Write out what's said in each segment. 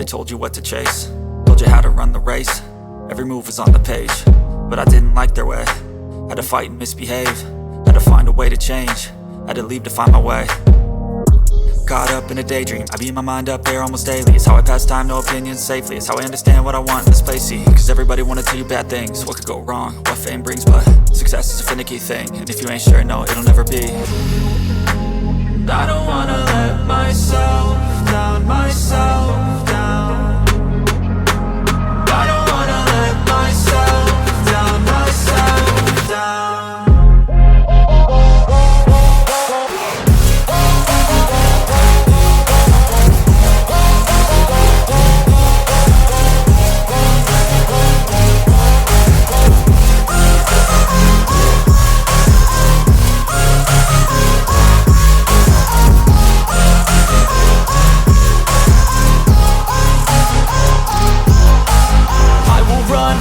they told you what to chase, told you how to run the race. Every move was on the page, but I didn't like their way. Had to fight and misbehave, had to find a way to change, had to leave to find my way. Caught up in a daydream, I beat my mind up there almost daily. It's how I pass time, no opinions safely. It's how I understand what I want in this place, see. Cause everybody wanna tell you bad things, what could go wrong, what fame brings. But success is a finicky thing, and if you ain't sure, no, it'll never be. I don't wanna let myself down, myself down. I don't wanna let myself down, myself down.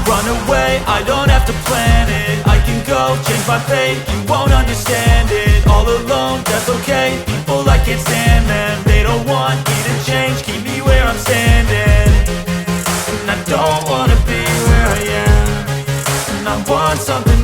Run away, I don't have to plan it. I can go, change my fate, you won't understand it. All alone, that's okay, people I can't stand them. They don't want me to change, keep me where I'm standing. And I don't wanna be where I am, and I want something